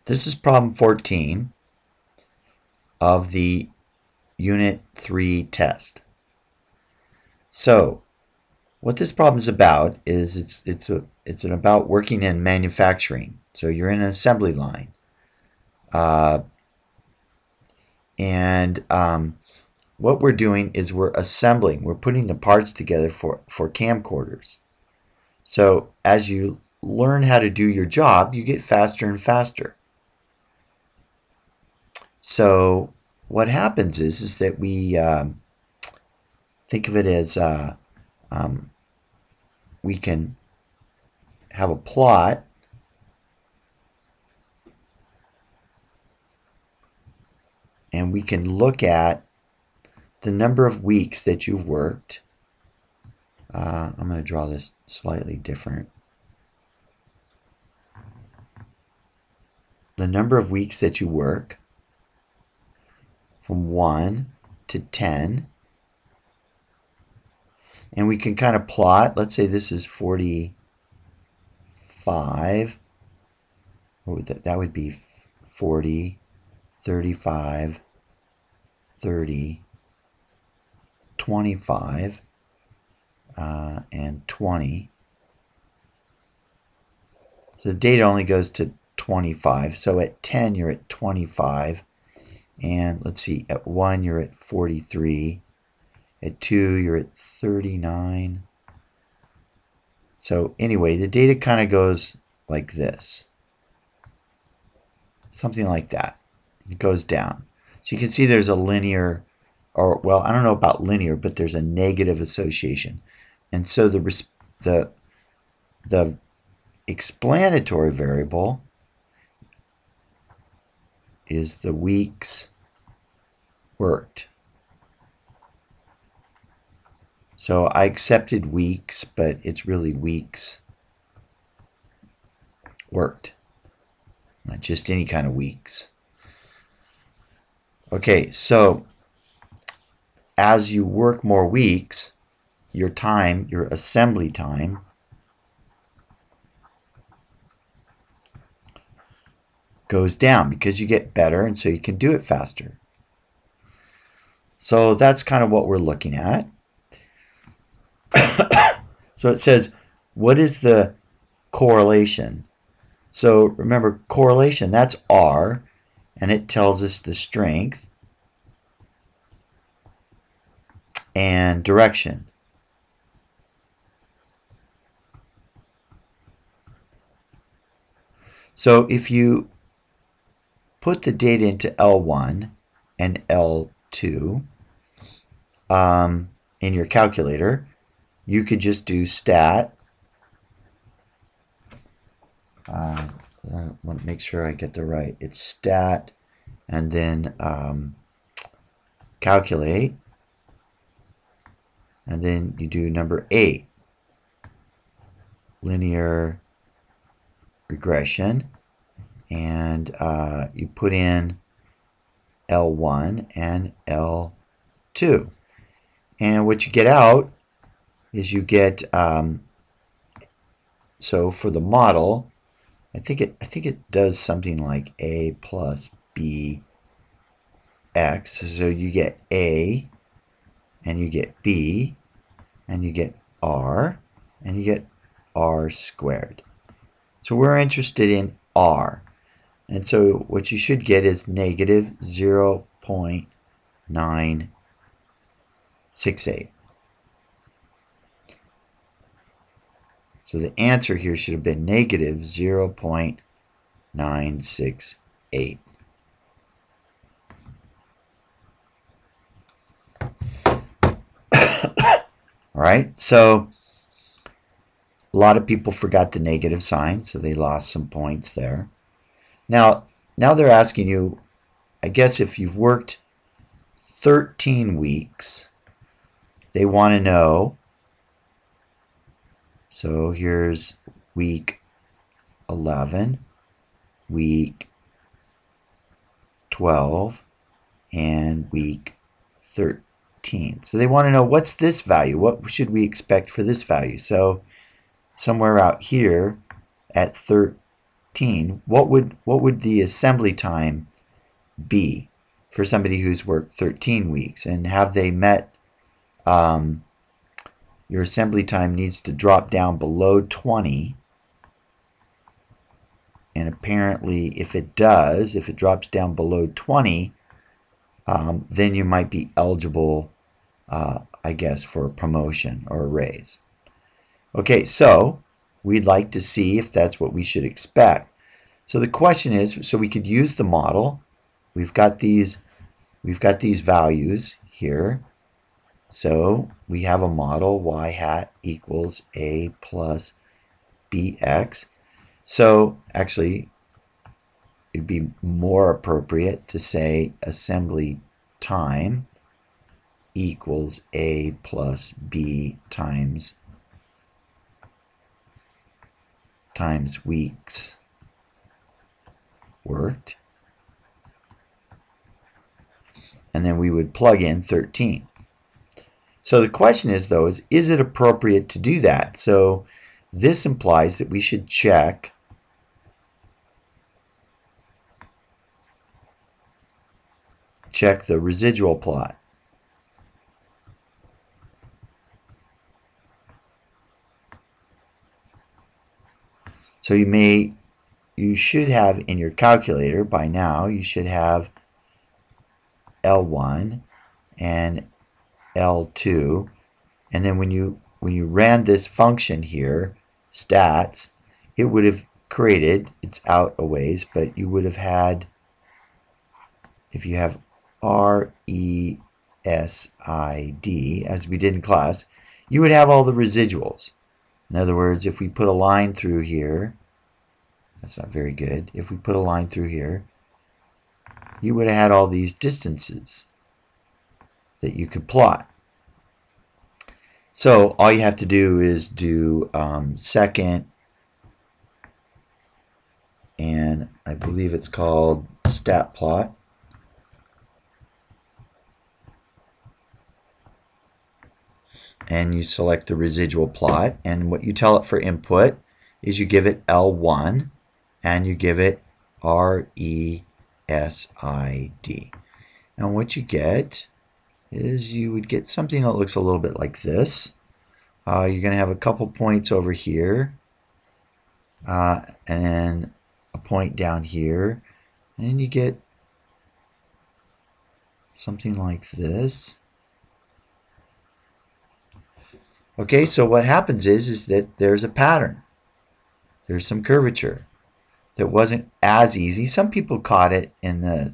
This is problem 14 of the Unit 3 test. So, what this problem is about is it's about working in manufacturing. So you're in an assembly line, what we're doing is we're assembling. We're putting the parts together for camcorders. So as you learn how to do your job, you get faster and faster. So what happens is that we think of it as we can have a plot and we can look at the number of weeks that you've worked. I'm going to draw this slightly different. The number of weeks that you work from 1 to 10. And we can kind of plot. Let's say this is 45. What would that would be 40, 35, 30, 25, and 20. So the data only goes to 25. So at 10 you're at 25. And let's see, at 1 you're at 43. At 2 you're at 39. So anyway, the data kind of goes like this. Something like that. It goes down. So you can see there's a linear, or well, I don't know about linear, but there's a negative association. And so the explanatory variable is the weeks worked. So I accepted weeks, but it's really weeks worked, not just any kind of weeks. Okay, so as you work more weeks, your time, your assembly time, goes down because you get better and so you can do it faster. So that's kind of what we're looking at. So it says, what is the correlation? So remember, correlation, that's R, and it tells us the strength and direction. So if you put the data into L1 and L2 in your calculator, you could just do stat. I want to make sure I get the right. It's stat and then calculate, and then you do number 8, linear regression, and you put in L1 and L2, and what you get out is you get so for the model, I think it does something like A plus B X. So you get A, and you get B, and you get R, and you get R squared. So we're interested in R. And so what you should get is negative 0.968. So the answer here should have been negative 0.968. Alright, so a lot of people forgot the negative sign, so they lost some points there. Now they're asking you, I guess if you've worked 13 weeks, they want to know. So here's week 11, week 12, and week 13. So they want to know, what's this value? What should we expect for this value? So somewhere out here at 13, what would the assembly time be for somebody who's worked 13 weeks? And have they met your assembly time needs to drop down below 20, and apparently if it does, if it drops down below 20, then you might be eligible, I guess, for a promotion or a raise. Okay, so we'd like to see if that's what we should expect. So the question is, so we could use the model. We've got these values here. So we have a model, y hat equals a plus bx. So actually, it'd be more appropriate to say assembly time equals a plus b times weeks worked. And then we would plug in 13. So the question is, though, is it appropriate to do that? So this implies that we should check the residual plot. So you should have in your calculator by now, you should have L1 and L2, and then when you ran this function here, stats, it would have created, it's out a ways, but you would have had, if you have RESID, as we did in class, you would have all the residuals. In other words, if we put a line through here, that's not very good, if we put a line through here, you would have had all these distances that you could plot. So all you have to do is do second, and I believe it's called stat plot. And you select the residual plot, and what you tell it for input is you give it L1 and you give it RESID. And what you get is you would get something that looks a little bit like this. You're going to have a couple points over here, and then a point down here, and then you get something like this. Okay, so what happens is that there's a pattern. There's some curvature that wasn't as easy. Some people caught it in the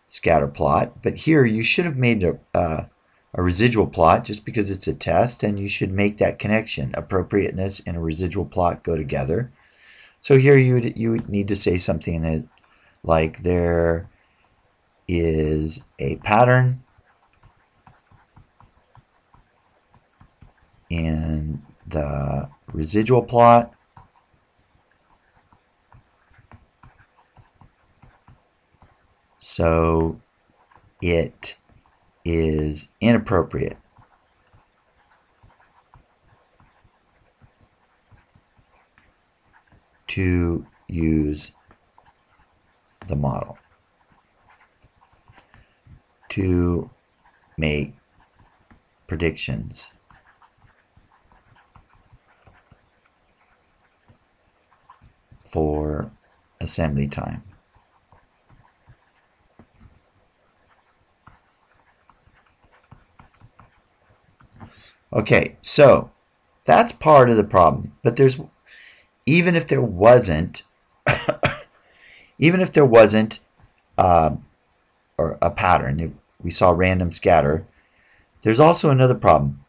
scatter plot, but here you should have made a residual plot just because it's a test, and you should make that connection. Appropriateness and a residual plot go together. So here you would need to say something like there is a pattern in the residual plot, so it is inappropriate to use the model to make predictions for assembly time. Okay, so that's part of the problem. But there's, even if there wasn't, or a pattern, if we saw random scatter, there's also another problem.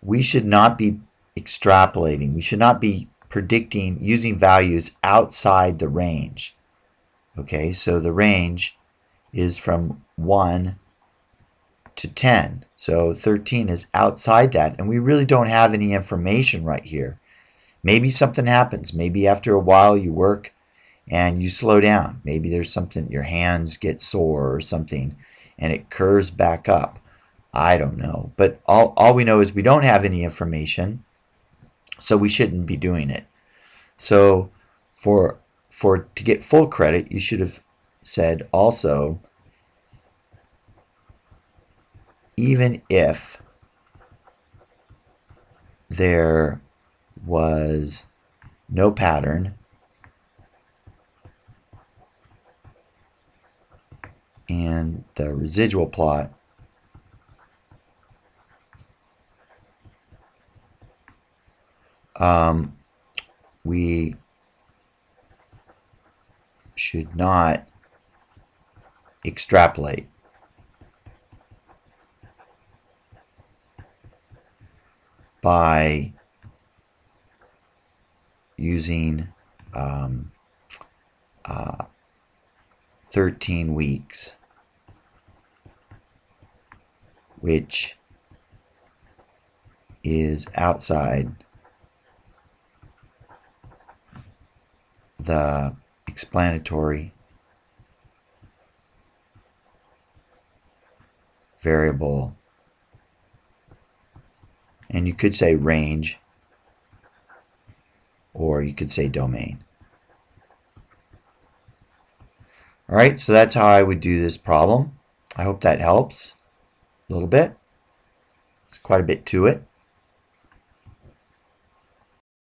We should not be extrapolating. We should not be predicting using values outside the range. Okay, so the range is from 1 to 10. So 13 is outside that, and we really don't have any information right here. Maybe something happens. Maybe after a while you work and you slow down. Maybe there's something, your hands get sore or something, and it curves back up. I don't know. But all we know is we don't have any information, so we shouldn't be doing it. So for to get full credit, you should have said also, even if there was no pattern and the residual plot we should not extrapolate. By using 13 weeks, which is outside the explanatory variable, and you could say range, or you could say domain. Alright, so that's how I would do this problem. I hope that helps a little bit. It's quite a bit to it.